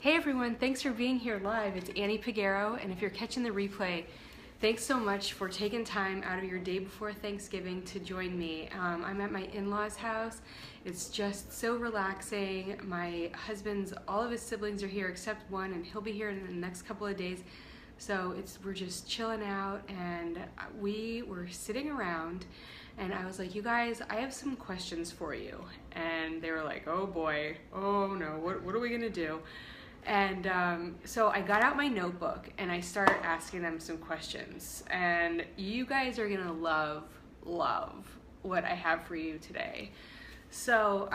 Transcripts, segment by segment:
Hey everyone, thanks for being here live. It's Annie Peguero, and if you're catching the replay, thanks so much for taking time out of your day before Thanksgiving to join me. I'm at my in-laws' house. It's just so relaxing. My husband's, all of his siblings are here except one, and he'll be here in the next couple of days. So we're just chilling out, and we were sitting around, and I was like, you guys, I have some questions for you. And they were like, oh boy, oh no, what are we gonna do? And so I got out my notebook and I started asking them some questions. And you guys are gonna love what I have for you today. So,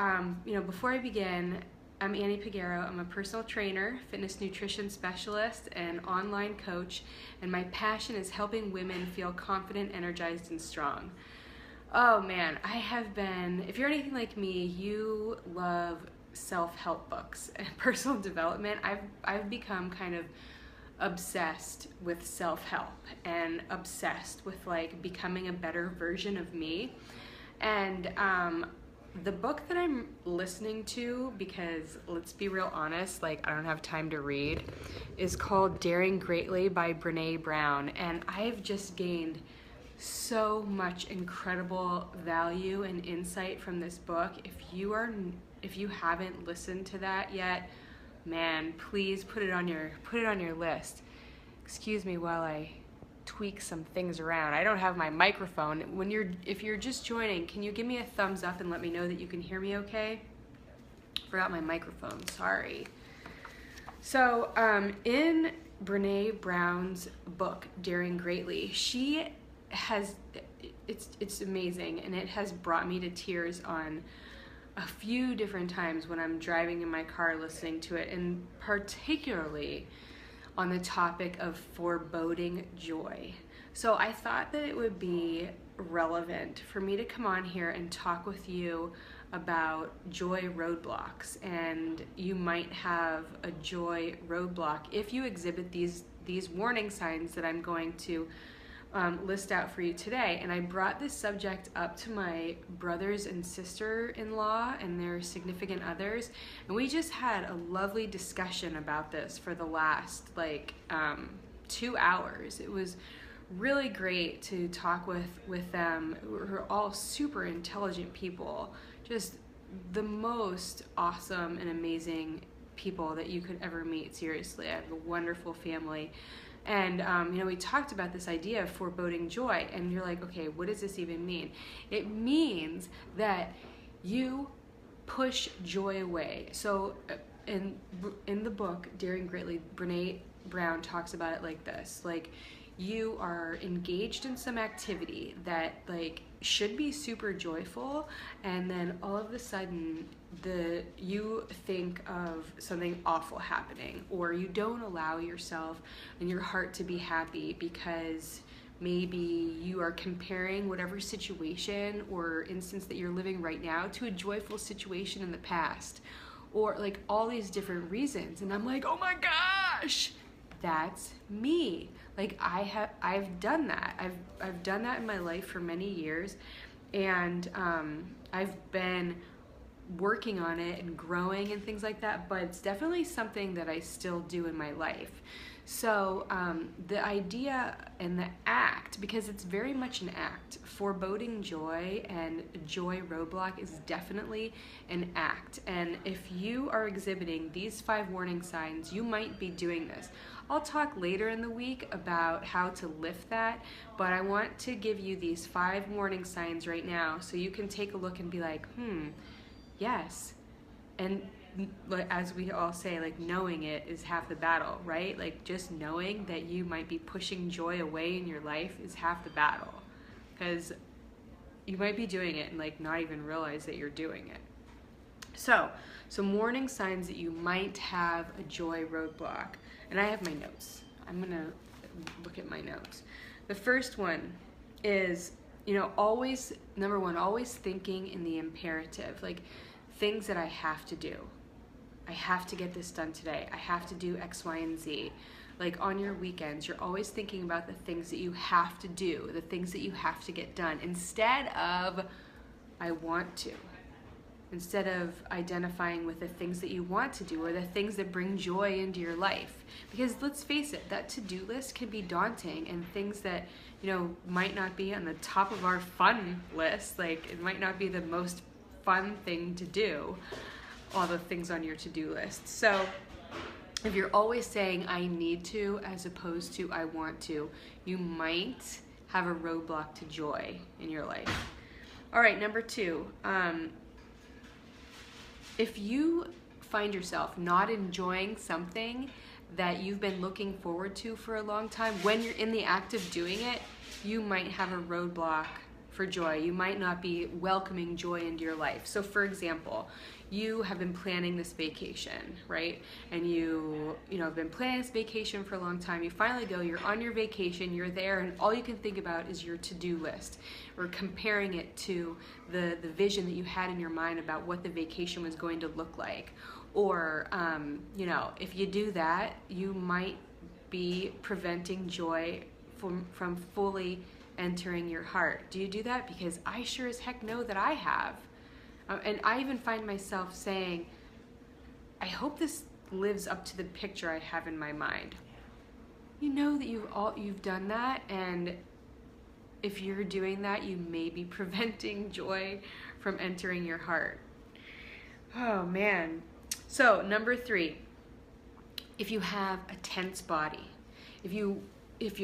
before I begin, I'm Annie Peguero. I'm a personal trainer, fitness nutrition specialist, and online coach. And my passion is helping women feel confident, energized, and strong. Oh man, I have been, if you're anything like me, you love self-help books and personal development. I've become kind of obsessed with self-help and obsessed with like becoming a better version of me. And the book that I'm listening to, because let's be real honest, like I don't have time to read, is called Daring Greatly by Brene Brown, and I've just gained so much incredible value and insight from this book. If you haven't listened to that yet, man, please put it on your list. Excuse me while I tweak some things around. I don't have my microphone. If you're just joining, can you give me a thumbs up and let me know that you can hear me okay? Forgot my microphone, sorry. So in Brene Brown's book, Daring Greatly, she has, it's amazing, and it has brought me to tears on a few different times when I'm driving in my car listening to it, and particularly on the topic of foreboding joy. So I thought that it would be relevant for me to come on here and talk with you about joy roadblocks. And you might have a joy roadblock if you exhibit these warning signs that I'm going to list out for you today. And I brought this subject up to my brothers and sister-in-law and their significant others, and we just had a lovely discussion about this for the last 2 hours. It was really great to talk with them. We're all super intelligent people, just the most awesome and amazing people that you could ever meet. Seriously, I have a wonderful family. And we talked about this idea of foreboding joy, and you're like, okay, what does this even mean? It means that you push joy away. So in the book, Daring Greatly, Brene Brown talks about it like this. Like, you are engaged in some activity that should be super joyful, and then all of a sudden you think of something awful happening, or you don't allow yourself and your heart to be happy because maybe you are comparing whatever situation or instance that you're living right now to a joyful situation in the past, or like all these different reasons. And I'm like, oh my gosh, that's me. Like I've done that. I've done that in my life for many years, and I've been working on it and growing and things like that, but it's definitely something that I still do in my life. So the idea and the act, because it's very much an act, foreboding joy and joy roadblock is definitely an act. And if you are exhibiting these 5 warning signs, you might be doing this. I'll talk later in the week about how to lift that, but I want to give you these 5 warning signs right now so you can take a look and be like, yes. And as we all say, like, knowing it is half the battle, right? Like, just knowing that you might be pushing joy away in your life is half the battle, because you might be doing it and like not even realize that you're doing it. So some warning signs that you might have a joy roadblock. And I have my notes. I'm gonna look at my notes. The first one is, always, number one, always thinking in the imperative, like things that I have to do. I have to get this done today. I have to do X, Y, and Z. Like on your weekends, you're always thinking about the things that you have to do, the things that you have to get done, instead of I want to. instead of identifying with the things that you want to do or the things that bring joy into your life. Because let's face it, that to-do list can be daunting, and things that, you know, might not be on the top of our fun list, like it might not be the most fun thing to do, all the things on your to-do list. So if you're always saying I need to as opposed to I want to, you might have a roadblock to joy in your life. All right, number 2, if you find yourself not enjoying something that you've been looking forward to for a long time, when you're in the act of doing it, you might have a roadblock for joy. You might not be welcoming joy into your life. So for example, you have been planning this vacation, right? And you have been planning this vacation for a long time. You finally go, you're on your vacation, you're there, and all you can think about is your to-do list, or comparing it to the vision that you had in your mind about what the vacation was going to look like. Or, if you do that, you might be preventing joy from fully entering your heart. Do you do that? Because I sure as heck know that I have. And I even find myself saying, I hope this lives up to the picture I have in my mind. You know that you've done that, and if you're doing that, you may be preventing joy from entering your heart. Oh man. So number 3, if you have a tense body, if you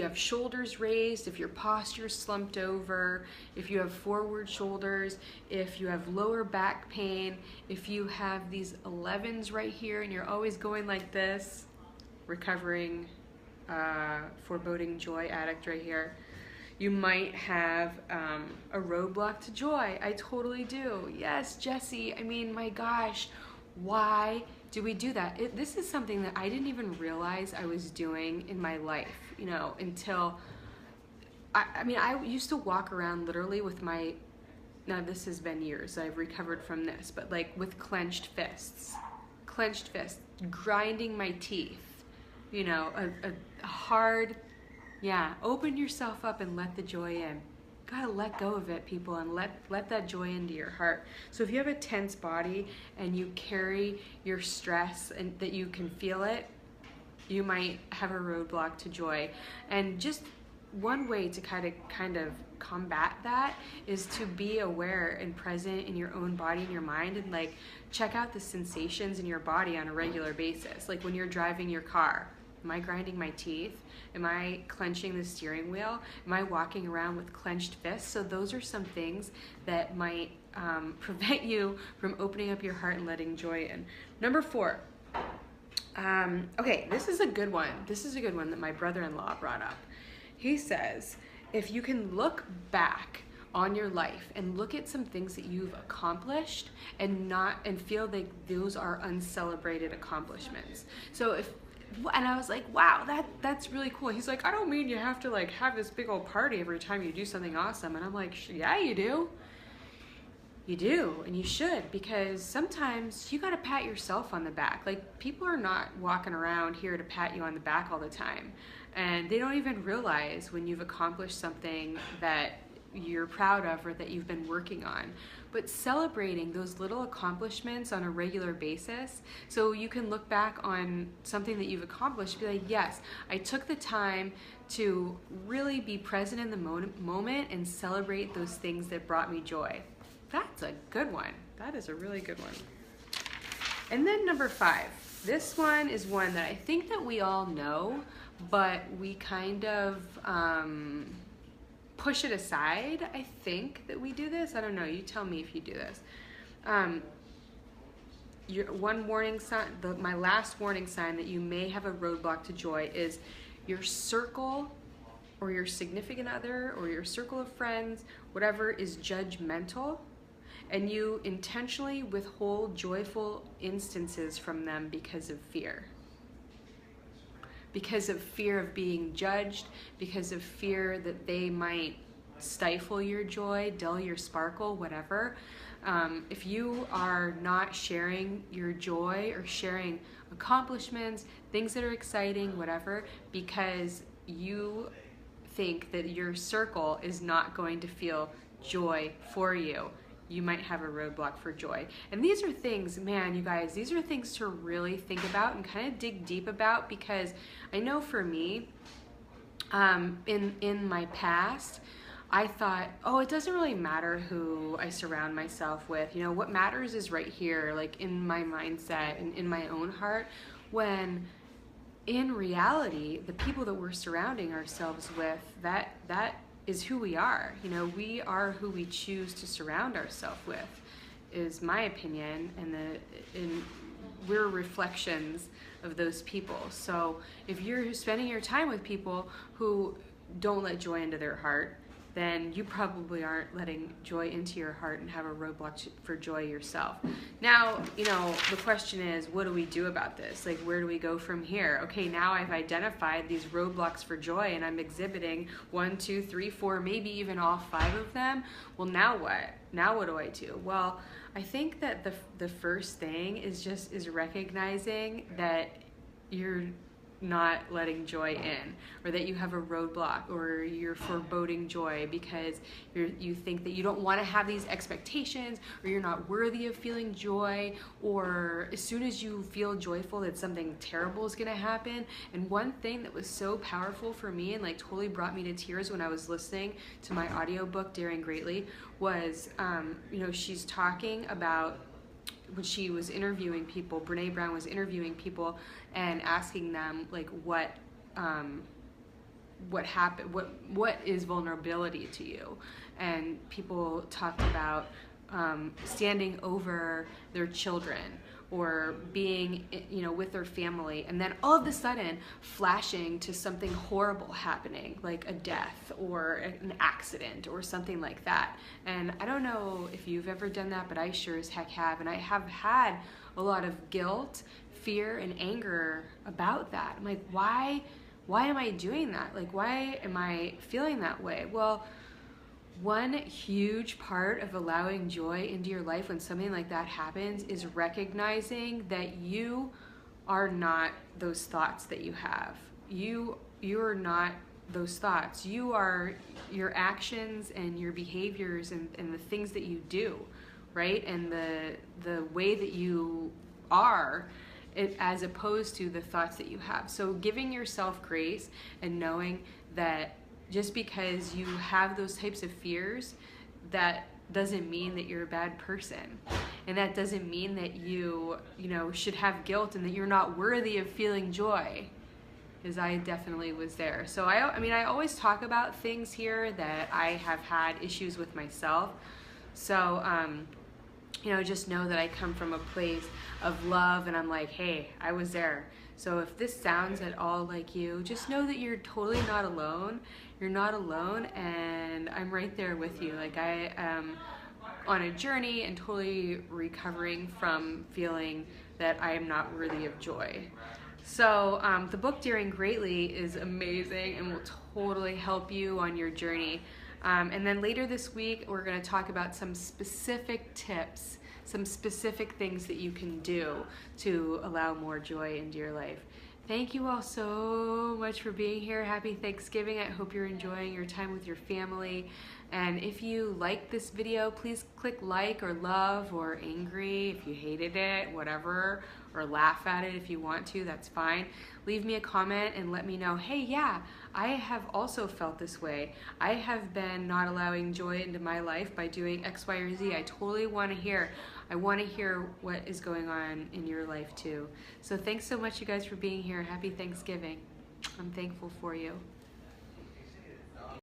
have shoulders raised, if your posture's slumped over, if you have forward shoulders, if you have lower back pain, if you have these 11s right here and you're always going like this, recovering foreboding joy addict right here, you might have a roadblock to joy. I totally do. Yes, Jesse, I mean, my gosh, why do we do that? This is something that I didn't even realize I was doing in my life, until, I used to walk around literally with now this has been years, I've recovered from this, but like with clenched fists, grinding my teeth, a hard, open yourself up and let the joy in. Gotta let go of it, people, and let that joy into your heart. So if you have a tense body and you carry your stress and that you can feel it, you might have a roadblock to joy. And just one way to kind of combat that is to be aware and present in your own body and your mind, and like check out the sensations in your body on a regular basis. Like when you're driving your car, am I grinding my teeth? Am I clenching the steering wheel? Am I walking around with clenched fists? So those are some things that might prevent you from opening up your heart and letting joy in. Number 4. Okay, this is a good one. This is a good one that my brother-in-law brought up. He says, if you can look back on your life and look at some things that you've accomplished and feel like those are uncelebrated accomplishments. And I was like, wow, that's really cool. He's like, I don't mean you have to like have this big old party every time you do something awesome. And I'm like, yeah, you do. You do, and you should, because sometimes you gotta pat yourself on the back. Like, people are not walking around here to pat you on the back all the time. And they don't even realize when you've accomplished something that you're proud of or that you've been working on. But celebrating those little accomplishments on a regular basis, so you can look back on something that you've accomplished, be like, yes, I took the time to really be present in the moment and celebrate those things that brought me joy. That's a good one. That is a really good one. And then number 5. This one is one that I think that we all know, but we kind of push it aside. I think that we do this. I don't know. You tell me if you do this. One warning sign, my last warning sign that you may have a roadblock to joy is your circle or your significant other or your circle of friends, whatever, is judgmental, and you intentionally withhold joyful instances from them because of fear. Because of fear of being judged, because of fear that they might stifle your joy, dull your sparkle, whatever. If you are not sharing your joy or sharing accomplishments, things that are exciting, whatever, because you think that your circle is not going to feel joy for you, you might have a roadblock for joy. And these are things, man, you guys, these are things to really think about and kind of dig deep about, because I know for me, in my past, I thought, oh, it doesn't really matter who I surround myself with. You know, what matters is right here, like in my mindset and in my own heart, when in reality, the people that we're surrounding ourselves with, that is who we are. You know, we are who we choose to surround ourselves with, is my opinion, and we're reflections of those people. So if you're spending your time with people who don't let joy into their heart, then you probably aren't letting joy into your heart and have a roadblock for joy yourself. Now, you know, the question is, what do we do about this? Like, where do we go from here? Okay, now I've identified these roadblocks for joy and I'm exhibiting 1, 2, 3, 4, maybe even all 5 of them. Well, now what? Now what do I do? Well, I think that the first thing is recognizing that you're not letting joy in, or that you have a roadblock, or you're foreboding joy because you think that you don't want to have these expectations, or you're not worthy of feeling joy, or as soon as you feel joyful that something terrible is going to happen. And one thing that was so powerful for me and like totally brought me to tears when I was listening to my audiobook Daring Greatly was, you know, she's talking about when she was interviewing people, Brene Brown was interviewing people and asking them like what happened, what is vulnerability to you? And people talked about standing over their children, or being, you know, with their family, and then all of a sudden flashing to something horrible happening, like a death or an accident or something like that. And I don't know if you've ever done that, but I sure as heck have. And I have had a lot of guilt, fear, and anger about that. I'm like, why am I doing that? Like, why am I feeling that way? Well, one huge part of allowing joy into your life when something like that happens is recognizing that you are not those thoughts that you have. You are not those thoughts. You are your actions and your behaviors and the things that you do, right? And the way that you are, as opposed to the thoughts that you have. So giving yourself grace and knowing that just because you have those types of fears, that doesn't mean that you're a bad person. And that doesn't mean that you know, should have guilt and that you're not worthy of feeling joy, because I definitely was there. So I mean, I always talk about things here that I have had issues with myself. So, you know, just know that I come from a place of love, and I'm like, hey, I was there. So if this sounds at all like you, just know that you're totally not alone. You're not alone, and I'm right there with you. Like, I am on a journey and totally recovering from feeling that I am not worthy of joy. So the book Daring Greatly is amazing and will totally help you on your journey. And then later this week, we're going to talk about some specific tips, some specific things that you can do to allow more joy into your life. Thank you all so much for being here. Happy Thanksgiving. I hope you're enjoying your time with your family. And if you like this video, please click like or love or angry if you hated it, whatever, or laugh at it if you want to, that's fine. Leave me a comment and let me know, hey, yeah, I have also felt this way. I have been not allowing joy into my life by doing X, Y, or Z. I totally want to hear. I want to hear what is going on in your life too. So thanks so much, you guys, for being here. Happy Thanksgiving. I'm thankful for you.